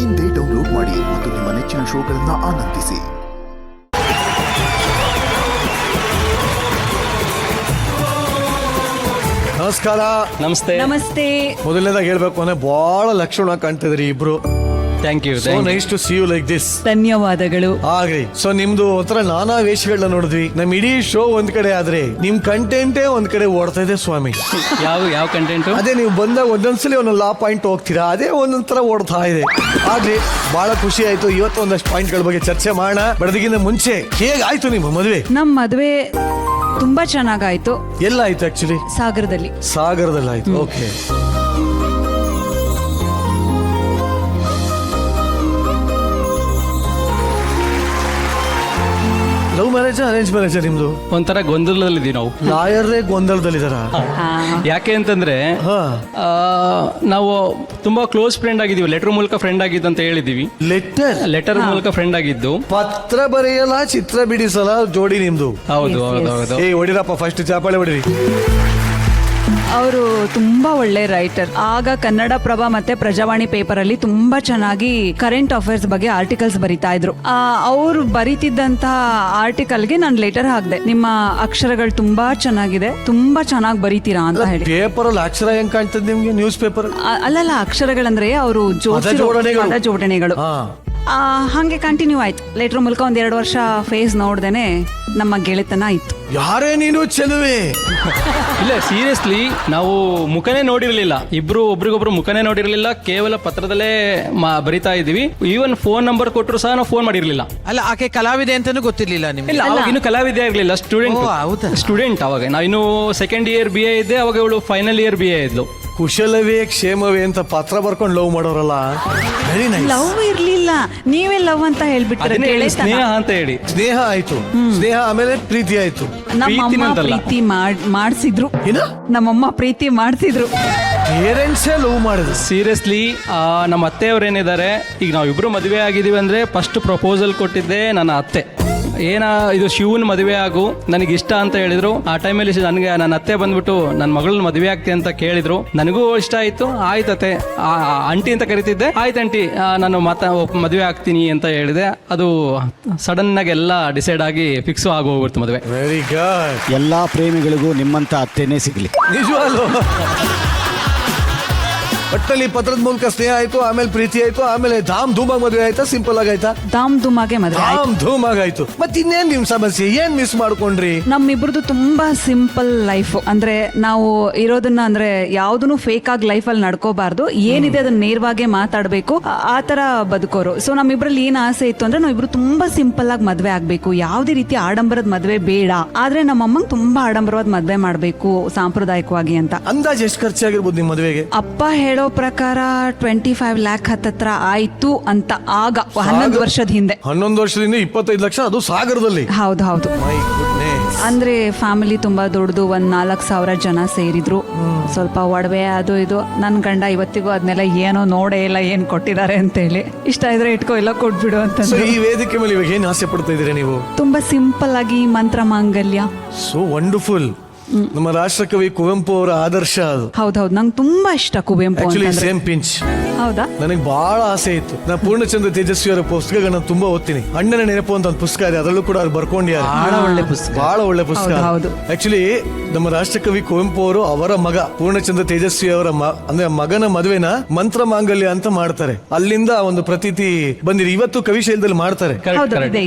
ಇಂದೇ ಡೌನ್ಲೋಡ್ ಮಾಡಿ ಮತ್ತು ನಿಮ್ಮ ನೆಚ್ಚಿನ ಶೋಗಳನ್ನು ಆನಂದಿಸಿ. ನಮಸ್ಕಾರ. ನಮಸ್ತೆ. ನಮಸ್ತೆ. ಮೊದಲನೇದಾಗಿ ಹೇಳ್ಬೇಕು ಅಂದ್ರೆ ಬಹಳ ಲಕ್ಷಣ ಕಾಣ್ತಿದ್ರಿ ಇಬ್ರು. Thank you. So nice to see you like this. ಧನ್ಯವಾದಗಳು. ಆಗ್ರಿ. ಸೊ ನಿಮ್ದು ಒಂಥರ ನಾನಾ ವೇಷಗಳನ್ನ ನೋಡಿದ್ವಿ. ನಮ್ ಇಡೀ ಶೋ ಒಂದ್ ಕಡೆ ಆದ್ರೆ ನಿಮ್ ಕಂಟೆಂಟೇ ಒಂದ್ ಕಡೆ ಓಡ್ತಾ ಇದೆ ಸ್ವಾಮಿ. ಯಾವ ಕಂಟೆಂಟ್? ಅದೇ ನೀವು ಬಂದಾಗ ಒಂದೊಂದ್ಸಲಿ ಒಂದೊಂದು ಲಾ ಪಾಯಿಂಟ್ ಹೋಗ್ತೀರಾ, ಅದೇ ಒಂದೊಂಥರ ಓಡ್ತಾ ಇದೆ. ಆಗ್ಲಿ, ಬಹಳ ಖುಷಿ ಆಯ್ತು. ಇವತ್ತು ಒಂದಷ್ಟು ಪಾಯಿಂಟ್ಗಳ ಬಗ್ಗೆ ಚರ್ಚೆ ಮಾಡೋಣ. ಬಡದಿಗಿಂತ ಮುಂಚೆ ಹೇಗಾಯ್ತು ನಿಮ್ಮ ಮದುವೆ? ನಮ್ ಮದ್ವೆ ತುಂಬಾ ಚೆನ್ನಾಗಾಯ್ತು. ಎಲ್ಲ ಆಯ್ತು ಆಕ್ಚುಲಿ? ಸಾಗರದಲ್ಲಿ ಆಯ್ತು. Okay. Love marriage arrange marriage ನಿಮ್ದು? ಒಂಥರ ಗೊಂದಲದಲ್ಲಿದ್ದೀವಿ ನಾವು. ಲಾಯರ್ರೇ ಗೊಂದಲದಲ್ಲಿದಾರ? ಯಾಕೆ ಅಂತಂದ್ರೆ ನಾವು ತುಂಬಾ ಕ್ಲೋಸ್ ಫ್ರೆಂಡ್ ಆಗಿದ್ದೀವಿ. ಲೆಟರ್ ಮೂಲಕ ಫ್ರೆಂಡ್ ಆಗಿದ್ದು ಅಂತ ಹೇಳಿದೀವಿ. ಲೆಟರ್ ಮೂಲಕ ಫ್ರೆಂಡ್ ಆಗಿದ್ದು. ಪತ್ರ ಬರೆಯಲ್ಲ, ಚಿತ್ರ ಬಿಡಿಸಲ್ಲ ಜೋಡಿ ನಿಮ್ದು? ಹೌದು ಹೌದು ಹೌದು. ಏ ಹೊಡಿರಪ್ಪ, ಫಸ್ಟ್ ಚಾಪಾಳೆ ಹೊಡಿರಿ. ಅವರು ತುಂಬಾ ಒಳ್ಳೆ ರೈಟರ್. ಆಗ ಕನ್ನಡಪ್ರಭ ಮತ್ತೆ ಪ್ರಜಾವಾಣಿ ಪೇಪರ್ ಅಲ್ಲಿ ತುಂಬಾ ಚೆನ್ನಾಗಿ ಕರೆಂಟ್ ಅಫೇರ್ಸ್ ಬಗ್ಗೆ ಆರ್ಟಿಕಲ್ಸ್ ಬರಿತಾ ಇದ್ರು. ಅವ್ರು ಬರೀತಿದ್ದಂತಹ ಆರ್ಟಿಕಲ್ಗೆ ನಾನು ಲೆಟರ್ ಹಾಕ್ದೆ, ನಿಮ್ಮ ಅಕ್ಷರಗಳು ತುಂಬಾ ಚೆನ್ನಾಗಿದೆ, ತುಂಬಾ ಚೆನ್ನಾಗಿ ಬರೀತೀರಾ ಅಂತ ಹೇಳಿ. ಪೇಪರ್ ಅಲ್ಲಿ ಅಕ್ಷರ ಹೆಂಗ್ ಕಾಣ್ತದೆ ನಿಮ್ಗೆ? ನ್ಯೂಸ್ ಪೇಪರ್ ಅಲ್ಲಲ್ಲ, ಅಕ್ಷರಗಳಂದ್ರೆ ಅವರು ಜೋಡಣೆಗಳು. ಹಂಗೆ ಕಂಟಿನ್ಯೂ ಆಯ್ತು. ಲೆಟರ್ ಮೂಲಕ ಒಂದ್ 2 ವರ್ಷ ಫೇಸ್ ನೋಡ್ದೇನೆ ನಮ್ಮ ಗೆಳೆತನ ಆಯ್ತು. ಯಾರೇ ನೀನು ಚೆಲುವೆ? ಇಲ್ಲ, ಸೀರಿಯಸ್ಲಿ ನಾವು ಮುಖನೇ ನೋಡಿರ್ಲಿಲ್ಲ. ಇಬ್ರು ಒಬ್ರಿಗೊಬ್ರು ಮುಖನೇ ನೋಡಿರ್ಲಿಲ್ಲ. ಕೇವಲ ಪತ್ರದಲ್ಲೇ ಬರಿತಾ ಇದೀವಿ. ಈವನ್ ಫೋನ್ ನಂಬರ್ ಕೊಟ್ಟರು ಸಹ ನಾವು ಫೋನ್ ಮಾಡಿರ್ಲಿಲ್ಲ. ಅಲ್ಲ, ಆಕೆ ಕಲಾವಿದೆ ಅಂತಾನು ಗೊತ್ತಿರ್ಲಿಲ್ಲ ನಿಮ್ಗೆ? ಇಲ್ಲ, ಅವಾಗ ಇನ್ನು ಕಲಾವಿದೆ ಇರ್ಲಿಲ್ಲ, ಸ್ಟೂಡೆಂಟ್. ಅವಾಗ ನಾವಿನ್ನು ಸೆಕೆಂಡ್ ಇಯರ್ BA ಇದ್ದೆ, ಅವಾಗ ಇವಳು ಫೈನಲ್ ಇಯರ್ BA ಇದ್ಲು. ಕುಶಲವೇ ಕ್ಷೇಮವೇ ಅಂತ ಪತ್ರ ಬರ್ಕೊಂಡು ಲವ್ ಮಾಡೋರಲ್ಲ, ವೆರಿ ನೈಸ್. ಲವ್ ಇರ್ಲಿಲ್ಲ, ನೀವೇ ಲವ್ ಅಂತ ಹೇಳ್ಬಿಟ್ರೆ. ಸ್ನೇಹ ಅಂತ ಹೇಳಿ. ಸ್ನೇಹ ಆಯ್ತು, ಸ್ನೇಹ ಆಮೇಲೆ ಪ್ರೀತಿ ಆಯ್ತು. ನಮ್ಮಮ್ಮ ಪ್ರೀತಿ ಮಾಡಿಸಿದ್ರು. ನಮ್ಮಮ್ಮ ಪ್ರೀತಿ ಮಾಡಿಸಿದ್ರು. ಪೇರೆಂಟ್ಸೇ ಲವ್ ಮಾಡಿದ್ರು. ಸೀರಿಯಸ್ಲಿ, ನಮ್ಮ ಅತ್ತೆಯವ್ರೇನಿದ್ದಾರೆ, ಈಗ ನಾವಿಬ್ರು ಮದುವೆ ಆಗಿದೀವಿ ಅಂದ್ರೆ ಫಸ್ಟ್ ಪ್ರಪೋಸಲ್ ಕೊಟ್ಟಿದ್ದೆ ನನ್ನ ಅತ್ತೆ. ಇದು ಶಿವನ್ ಮದುವೆ ಆಗು, ನನಗೆ ಇಷ್ಟ ಅಂತ ಹೇಳಿದ್ರು. ಆ ಟೈಮಲ್ಲಿ ನನಗೆ ನನ್ನ ಅತ್ತೆ ಬಂದ್ಬಿಟ್ಟು ನನ್ನ ಮಗಳನ್ನ ಮದುವೆ ಆಗ್ತಿ ಅಂತ ಕೇಳಿದ್ರು. ನನಗೂ ಇಷ್ಟ ಆಯ್ತು. ಆಯ್ತತೆ, ಆಂಟಿ ಅಂತ ಕರಿತಿದ್ದೆ. ಆಯ್ತು ಆಂಟಿ, ನಾನು ಮದುವೆ ಆಗ್ತೀನಿ ಅಂತ ಹೇಳಿದೆ. ಅದು ಸಡನ್ ಆಗಿ ಎಲ್ಲ ಡಿಸೈಡ್ ಆಗಿ ಫಿಕ್ಸ್ ಆಗೋಗ್ಬಿಡ್ತು ಮದುವೆ. Very good. ಎಲ್ಲಾ ಪ್ರೇಮಿಗಳಿಗೂ ನಿಮ್ಮಂತ ಅತ್ತೆನೇ ಸಿಗ್ಲಿ. ನಿಜವಾಗ್ಲೂ ಒಟ್ಟಲ್ಲಿ ಪತ್ರದ ಮೂಲಕ ಸ್ನೇಹ ಆಯ್ತು, ಆಮೇಲೆ ಪ್ರೀತಿ ಆಯ್ತು, ಆಮೇಲೆ ಧಾಮ್ ಧೂಮಾಗಿ ಮದುವೆ ಆಯ್ತಾ? ಸಿಂಪಲ್ ಆಗಾಯ್ತಾ? ಧಾಮ್ ಧೂಮಾಗೆ ಮದುವೆ. ಧಾಮ್ ಧೂಮಾಗಾಯ್ತು. ಮತ್ತೆ ಇನ್ನೇನ್ ನಿಮ್ ಸಮಸ್ಯೆ? ಏನ್ ಮಿಸ್ ಮಾಡ್ಕೊಂಡ್ರಿ? ನಮ್ಮಿಬ್ರದ್ದು ತುಂಬಾ ಸಿಂಪಲ್ ಲೈಫ್. ಅಂದ್ರೆ ನಾವು ಇರೋದನ್ನ ಅಂದ್ರೆ ಯಾವ್ದನ್ನು ಫೇಕ್ ಆಗಿ ಲೈಫ್ ಅಲ್ಲಿ ನಡ್ಕೋಬಾರ್ದು. ಏನಿದೆ ಅದನ್ನ ನೇರವಾಗಿ ಮಾತಾಡ್ಬೇಕು, ಆ ತರ ಬದುಕೋರು. ಸೊ ನಮ್ಮಿಬ್ರಲ್ಲಿ ಏನ್ ಆಸೆ ಇತ್ತು ಅಂದ್ರೆ ನಾವಿಬ್ರು ತುಂಬಾ ಸಿಂಪಲ್ ಆಗಿ ಮದ್ವೆ ಆಗ್ಬೇಕು, ಯಾವ್ದೇ ರೀತಿ ಆಡಂಬರದ ಮದ್ವೆ ಬೇಡ. ಆದ್ರೆ ನಮ್ಮಮ್ಮಂಗ್ ತುಂಬಾ ಆಡಂಬರವಾದ ಮದ್ವೆ ಮಾಡ್ಬೇಕು ಸಾಂಪ್ರದಾಯಿಕವಾಗಿ ಅಂತ. ಅಂದಾಜ್ ಎಷ್ಟು ಖರ್ಚಾಗಿರ್ಬೋದು ನಿಮ್ ಮದುವೆಗೆ? ಅಪ್ಪ ಹೇಳೋ ಪ್ರಕಾರ 25 ಲ್ಯಾಕ್ ಹತ್ತತ್ರ ಆಯ್ತು ಅಂತ. ಆಗ 11 ವರ್ಷದ ಹಿಂದೆ. 11 ವರ್ಷದಿಂದ 25 ಲಕ್ಷ, ಅದು ಸಾಗರದಲ್ಲಿ? ಹೌದು ಹೌದು. ಅಂದ್ರೆ ಫ್ಯಾಮಿಲಿ ತುಂಬಾ ದೊಡ್ಡದು. 4,000 ಜನ ಸೇರಿದ್ರು. ಸ್ವಲ್ಪ ಒಡವೆ ಅದು ಇದು. ನನ್ ಗಂಡ ಇವತ್ತಿಗೂ ಅದನ್ನೆಲ್ಲ ಏನೋ ನೋಡೇ ಇಲ್ಲ, ಏನ್ ಕೊಟ್ಟಿದ್ದಾರೆ ಅಂತ ಹೇಳಿ. ಇಷ್ಟ ಇದ್ರೆ ಇಟ್ಕೋ, ಇಲ್ಲ ಕೊಟ್ಬಿಡು ಅಂತ. ಈ ವೇದಿಕೆ ಮೇಲೆ ಇವಾಗ ಏನ್ ಆಸೆ ಪಡ್ತಾ ಇದೀರಾ ನೀವು? ತುಂಬಾ ಸಿಂಪಲ್ ಆಗಿ ಮಂತ್ರ ಮಾಂಗಲ್ಯ. So wonderful. ನಮ್ಮ ರಾಷ್ಟ್ರಕವಿ ಕುವೆಂಪು ಅವರ ಆದರ್ಶ ಅದು. ಹೌದೌದು, ನಂಗೆ ತುಂಬಾ ಇಷ್ಟ ಕುವೆಂಪು. Same pinch. ಹೌದಾ? ನನಗೆ ಬಹಳ ಆಸೆ ಇತ್ತು. ನಾ ಪೂರ್ಣಚಂದ್ರ ತೇಜಸ್ವಿ ಅವರ ಪುಸ್ತಕಗಳನ್ನ ತುಂಬಾ ಓದ್ತೀನಿ. ಅಣ್ಣನ ನೆನಪು ಅಂತ ಒಂದು ಪುಸ್ತಕ ಇದೆ, ಅದರಲ್ಲೂ ಕೂಡ ಅವ್ರು ಬರ್ಕೊಂಡಿದ್ದಾರೆ. ಬಹಳ ಒಳ್ಳೆ ಪುಸ್ತಕ. ಆಕ್ಚುಲಿ ನಮ್ಮ ರಾಷ್ಟ್ರಕವಿ ಕುವೆಂಪು ಅವರು ಅವರ ಮಗ ಪೂರ್ಣಚಂದ್ರ ತೇಜಸ್ವಿ ಅವರ ಅಂದ್ರೆ ಮಗನ ಮದುವೆನ ಮಂತ್ರ ಮಾಂಗಲ್ಯ ಅಂತ ಮಾಡ್ತಾರೆ. ಅಲ್ಲಿಂದ ಒಂದು ಪ್ರತೀತಿ ಬಂದಿದೆ. ಇವತ್ತು ಕವಿಶೈಲದಲ್ಲಿ ಮಾಡ್ತಾರೆ.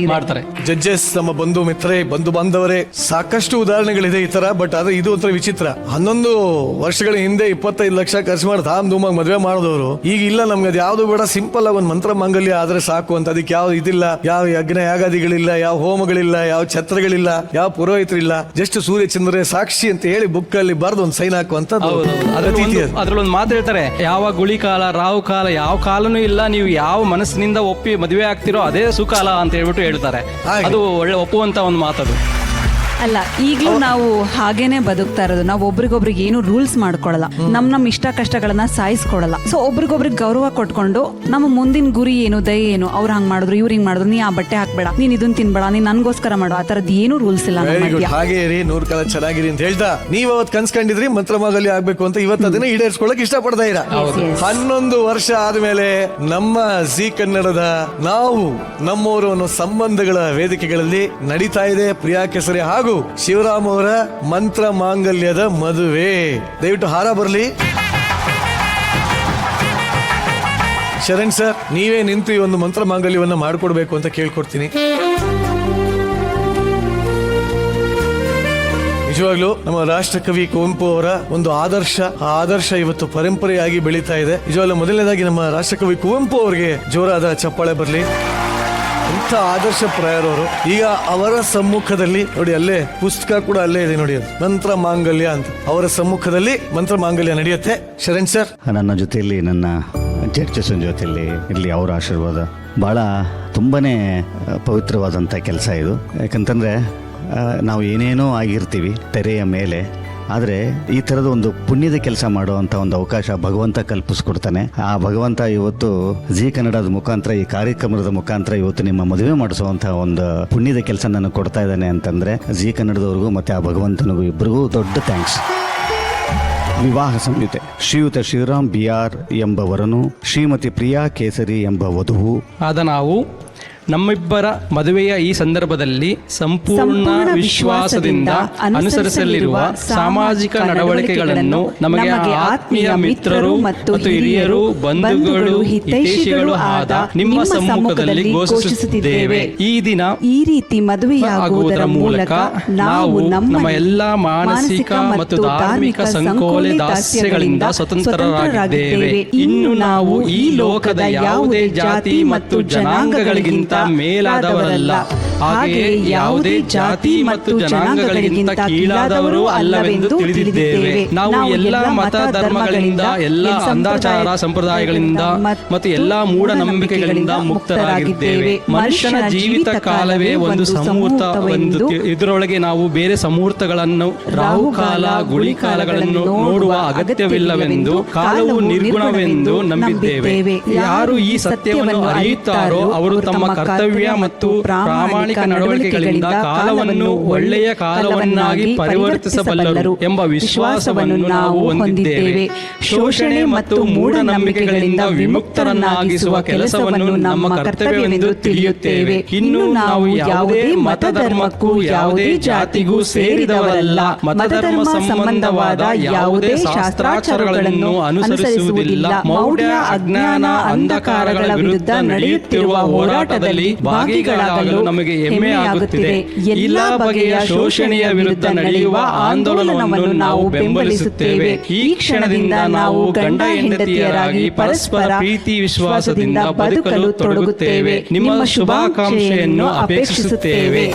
ಜಡ್ಜಸ್, ನಮ್ಮ ಬಂಧು ಮಿತ್ರರೇ, ಬಂಧು ಬಾಂಧವರೇ, ಸಾಕಷ್ಟು ಉದಾಹರಣೆಗಳಿದೆ ಈ ತರ. ಬಟ್ ಆದ್ರೆ ಇದು ಒಂಥರ ವಿಚಿತ್ರ. 11 ವರ್ಷಗಳ ಹಿಂದೆ 25 ಲಕ್ಷ ಖರ್ಚು ಮಾಡಿ ಧಾಮ್ ಧೂಮಾಗಿ ಮದುವೆ ಮಾಡಿದವರು ಈಗ ಇಲ್ಲ, ನಮ್ಗೆ ಅದು ಯಾವ್ದು ಬೇಡ, ಸಿಂಪಲ್ ಆಗಿ ಒಂದು ಮಂತ್ರ ಮಾಂಗಲ್ಯ ಆದ್ರೆ ಸಾಕು ಅಂತ. ಅದಕ್ಕೆ ಯಾವ ಇದಿಲ್ಲ, ಯಾವ ಯಜ್ಞ ಯಾಗಾದಿಗಳಿಲ್ಲ, ಯಾವ ಹೋಮಗಳಿಲ್ಲ, ಯಾವ ಛತ್ರಗಳಿಲ್ಲ, ಯಾವ ಪುರೋಹಿತರಿಲ್ಲ. ಜಸ್ಟ್ ಸೂರ್ಯ ಚಂದ್ರ ಸಾಕ್ಷಿ ಅಂತ ಹೇಳಿ ಬುಕ್ ಅಲ್ಲಿ ಬರೆದು ಒಂದು ಸೈನ್ ಹಾಕುವಂತ. ಅದ್ರಲ್ಲಿ ಒಂದು ಮಾತು ಹೇಳ್ತಾರೆ, ಯಾವ ಗುಳಿ ಕಾಲ, ರಾವು ಕಾಲ, ಯಾವ ಕಾಲನೂ ಇಲ್ಲ, ನೀವು ಯಾವ ಮನಸ್ಸಿನಿಂದ ಒಪ್ಪಿ ಮದುವೆ ಆಗ್ತಿರೋ ಅದೇ ಸುಕಾಲ ಅಂತ ಹೇಳ್ಬಿಟ್ಟು ಹೇಳ್ತಾರೆ. ಅದು ಒಳ್ಳೆ ಒಪ್ಪುವಂತ ಒಂದು ಮಾತದು. ಅಲ್ಲ ಈಗಲೂ ನಾವು ಹಾಗೇನೆ ಬದುಕ್ತಾ ಇರೋದು. ನಾವು ಒಬ್ರಿಗೊಬ್ರಿಗೆ ಏನು ರೂಲ್ಸ್ ಮಾಡ್ಕೊಳಲ್ಲ, ನಮ್ ಇಷ್ಟ ಕಷ್ಟಗಳನ್ನ ಸಾಯಿಸ್ಕೊಡಲ್ಲ. ಸೊ ಒಬ್ರಿಗೊಬ್ರಿಗೆ ಗೌರವ ಕೊಟ್ಕೊಂಡು ನಮ್ಮ ಮುಂದಿನ ಗುರಿ ಏನು, ದಯೆ ಏನು, ಅವ್ರು ಹಂಗ್ ಮಾಡಿದ್ರು ಇವ್ರು ಹಿಂಗ್ ಮಾಡಿದ್ರು, ನೀ ಆ ಬಟ್ಟೆ ಹಾಕ್ಬೇಡ, ನೀನ್ ಇದನ್ ತಿನ್ಬೇಡ, ನೀನ್ ನನ್ಗೋಸ್ಕರ ಮಾಡು, ಆ ತರದ್ ಏನು ರೂಲ್ಸ್ ಇಲ್ಲ ನಮ್ಮ ವೆರಿ ಗುಡ್. ಮಧ್ಯ. ಹಾಗೆ ಇರಿ, 100 ಕಾಲ ಚೆನ್ನಾಗಿರಿ ಅಂತ ಹೇಳ್ತಾ, ನೀವ್ ಅವತ್ ಕನ್ಸ್ಕೊಂಡಿದ್ರಿ ಮಂತ್ರಮಾಗಲಿ ಆಗ್ಬೇಕು ಅಂತ, ಇವತ್ತು ಅದನ್ನ ಈಡೇರಿಸ್ಕೊಳಕ್ ಇಷ್ಟಪಡ್ತಾ ಇರ. 11 ವರ್ಷ ಆದ್ಮೇಲೆ ನಮ್ಮ ಜಿ ಕನ್ನಡದ ನಾವು ನಮ್ಮವರು ಅನ್ನೋ ಸಂಬಂಧಗಳ ವೇದಿಕೆಗಳಲ್ಲಿ ನಡೀತಾ ಇದೆ ಪ್ರಿಯಾ ಕೆಸರೆ ಹಾಗೂ ಶಿವರಾಮ್ ಅವರ ಮಂತ್ರ ಮಾಂಗಲ್ಯದ ಮದುವೆ. ದಯವಿಟ್ಟು ಹಾರ ಬರ್ಲಿ. ಶರಣ್ ಸರ್, ನೀವೇ ನಿಂತು ಈ ಒಂದು ಮಂತ್ರ ಮಾಂಗಲ್ಯವನ್ನ ಮಾಡ್ಕೊಡ್ಬೇಕು ಅಂತ ಕೇಳ್ಕೊಡ್ತೀನಿ. ನಿಜವಾಗ್ಲೂ ನಮ್ಮ ರಾಷ್ಟ್ರಕವಿ ಕುವೆಂಪು ಅವರ ಒಂದು ಆದರ್ಶ, ಆ ಆದರ್ಶ ಇವತ್ತು ಪರಂಪರೆಯಾಗಿ ಬೆಳೀತಾ ಇದೆ. ನಿಜವಾಗ್ಲೂ ಮೊದಲನೇದಾಗಿ ನಮ್ಮ ರಾಷ್ಟ್ರಕವಿ ಕುವೆಂಪು ಅವರಿಗೆ ಜೋರಾದ ಚಪ್ಪಾಳೆ ಬರಲಿ. ಇಂಥ ಆದರ್ಶ ಪ್ರಾಯರವರು. ಈಗ ಅವರ ಸಮ್ಮುಖದಲ್ಲಿ ನೋಡಿ, ಅಲ್ಲೇ ಪುಸ್ತಕ ಕೂಡ ಅಲ್ಲೇ ಇದೆ ನೋಡಿ, ಅದು ಮಂತ್ರ ಮಾಂಗಲ್ಯ ಅಂತ. ಅವರ ಸಮ್ಮುಖದಲ್ಲಿ ಮಂತ್ರ ಮಾಂಗಲ್ಯ ನಡೆಯುತ್ತೆ. ಶರಣ್ ಸರ್, ನನ್ನ ಜೊತೆಯಲ್ಲಿ ನನ್ನ ಜಡ್ಜಸ್ನ ಜೊತೆಯಲ್ಲಿ ಇಲ್ಲಿ ಅವರ ಆಶೀರ್ವಾದ ಭಾಳ ತುಂಬನೇ ಪವಿತ್ರವಾದಂಥ ಕೆಲಸ ಇದು. ಯಾಕಂತಂದರೆ ನಾವು ಏನೇನೋ ಆಗಿರ್ತೀವಿ ತೆರೆಯ ಮೇಲೆ, ಆದರೆ ಈ ಥರದ ಒಂದು ಪುಣ್ಯದ ಕೆಲಸ ಮಾಡುವಂಥ ಒಂದು ಅವಕಾಶ ಭಗವಂತ ಕಲ್ಪಿಸ್ಕೊಡ್ತಾನೆ. ಆ ಭಗವಂತ ಇವತ್ತು ಜಿ ಕನ್ನಡದ ಮುಖಾಂತರ, ಈ ಕಾರ್ಯಕ್ರಮದ ಮುಖಾಂತರ ಇವತ್ತು ನಿಮ್ಮ ಮದುವೆ ಮಾಡಿಸುವಂಥ ಒಂದು ಪುಣ್ಯದ ಕೆಲಸ ನನಗೆ ಕೊಡ್ತಾ ಇದ್ದಾನೆ ಅಂತಂದರೆ ಜಿ ಕನ್ನಡದವ್ರಿಗೂ ಮತ್ತು ಆ ಭಗವಂತನಿಗೂ ಇಬ್ಬರಿಗೂ ದೊಡ್ಡ ಥ್ಯಾಂಕ್ಸ್. ವಿವಾಹ ಸಂಹಿತೆ. ಶ್ರೀಯುತ ಶಿವರಾಮ್ ಬಿಆರ್ ಎಂಬವರನು ಶ್ರೀಮತಿ ಪ್ರಿಯಾ ಕೇಸರಿ ಎಂಬ ವಧುವು ಆದ ನಾವು ನಮ್ಮಿಬ್ಬರ ಮದುವೆಯ ಈ ಸಂದರ್ಭದಲ್ಲಿ ಸಂಪೂರ್ಣ ವಿಶ್ವಾಸದಿಂದ ಅನುಸರಿಸಲಿರುವ ಸಾಮಾಜಿಕ ನಡವಳಿಕೆಗಳನ್ನು ನಮಗೆ ಆತ್ಮೀಯ ಮಿತ್ರರು ಮತ್ತು ಹಿರಿಯರು, ಬಂಧುಗಳು, ಹಿತೈಷಿಗಳು ಆದ ನಿಮ್ಮ ಸಮ್ಮುಖದಲ್ಲಿ ಘೋಷಿಸುತ್ತಿದ್ದೇವೆ. ಈ ದಿನ ಈ ರೀತಿ ಮದುವೆಯಾಗುವುದರ ಮೂಲಕ ನಾವು ನಮ್ಮ ಎಲ್ಲ ಮಾನಸಿಕ ಮತ್ತು ಧಾರ್ಮಿಕ ಸಂಕೋಲೆ ದಾಸ್ಯಗಳಿಂದ ಸ್ವತಂತ್ರರಾಗಿದ್ದೇವೆ. ಇನ್ನು ನಾವು ಈ ಲೋಕದ ಯಾವುದೇ ಜಾತಿ ಮತ್ತು ಜನಾಂಗಗಳಿಗಿಂತ ಮೇಲಾದವರಲ್ಲ, ಹಾಗೆಯೇ ಯಾವುದೇ ಜಾತಿ ಮತ್ತು ಜನಾಂಗಗಳಿಗಿಂತ ಕೀಳಾದವರು ಅಲ್ಲವೆಂದು ತಿಳಿದಿದ್ದೇವೆ. ನಾವು ಎಲ್ಲ ಮತ ಧರ್ಮಗಳಿಂದ, ಎಲ್ಲ ಅಂಧಾಚಾರ ಸಂಪ್ರದಾಯಗಳಿಂದ ಮತ್ತು ಎಲ್ಲ ಮೂಢನಂಬಿಕೆಗಳಿಂದ ಮುಕ್ತರಾಗಿದ್ದೇವೆ. ಮನುಷ್ಯನ ಜೀವಿತ ಕಾಲವೇ ಒಂದು ಸಮೂರ್ತವೆಂದು, ಇದರೊಳಗೆ ನಾವು ಬೇರೆ ಸಮೂರ್ತಗಳನ್ನು, ರಾಹುಕಾಲ, ಗುಳಿಕಾಲಗಳನ್ನು ನೋಡುವ ಅಗತ್ಯವಿಲ್ಲವೆಂದು, ಕಾಲವು ನಿರ್ಗುಣವೆಂದು ನಂಬಿದ್ದೇವೆ. ಯಾರು ಈ ಸತ್ಯವನ್ನು ಅರಿಯುತ್ತಾರೋ ಅವರು ತಮ್ಮ ಕರ್ತವ್ಯ ಮತ್ತು ಪ್ರಾಮಾಣಿಕ ನಡವಳಿಕೆಗಳಿಂದ ಕಾಲವನ್ನು ಒಳ್ಳೆಯ ಕಾಲವನ್ನಾಗಿ ಪರಿವರ್ತಿಸಬಲ್ಲರು ಎಂಬ ವಿಶ್ವಾಸವನ್ನು ನಾವು ಹೊಂದಿದ್ದೇವೆ. ಶೋಷಣೆ ಮತ್ತು ಮೂಢನಂಬಿಕೆಗಳಿಂದ ವಿಮುಕ್ತರನ್ನಾಗಿಸುವ ಕೆಲಸವನ್ನು ನಮ್ಮ ಕರ್ತವ್ಯವೆಂದು ತಿಳಿಯುತ್ತೇವೆ. ಇನ್ನು ನಾವು ಯಾವುದೇ ಮತಧರ್ಮಕ್ಕೂ ಯಾವುದೇ ಜಾತಿಗೂ ಸೇರಿದವರಲ್ಲ. ಮತಧರ್ಮ ಸಂಬಂಧವಾದ ಯಾವುದೇ ಶಾಸ್ತ್ರಾಚಾರಗಳನ್ನು ಅನುಸರಿಸುವುದಿಲ್ಲ. ಮೌಢ್ಯ, ಅಜ್ಞಾನ, ಅಂಧಕಾರಗಳ ವಿರುದ್ಧ ನಡೆಯುತ್ತಿರುವ ಹೋರಾಟದಲ್ಲಿ ಭಾಗಿಗಳಾಗಲು ನಮಗೆ ಹೆಮ್ಮೆ ಆಗುತ್ತಿದೆ. ಎಲ್ಲ ಬಗೆಯ ಶೋಷಣೆಯ ವಿರುದ್ಧ ನಡೆಯುವ ಆಂದೋಲನವನ್ನು ನಾವು ಬೆಂಬಲಿಸುತ್ತೇವೆ. ಈ ಕ್ಷಣದಿಂದ ನಾವು ಗಂಡ ಹೆಂಡತಿಯರಾಗಿ ಪರಸ್ಪರ ಪ್ರೀತಿ ವಿಶ್ವಾಸದಿಂದ ಬದುಕಲು ತೊಡಗುತ್ತೇವೆ. ನಿಮ್ಮ ಶುಭಾಕಾಂಕ್ಷೆಯನ್ನು ಅಪೇಕ್ಷಿಸುತ್ತೇವೆ.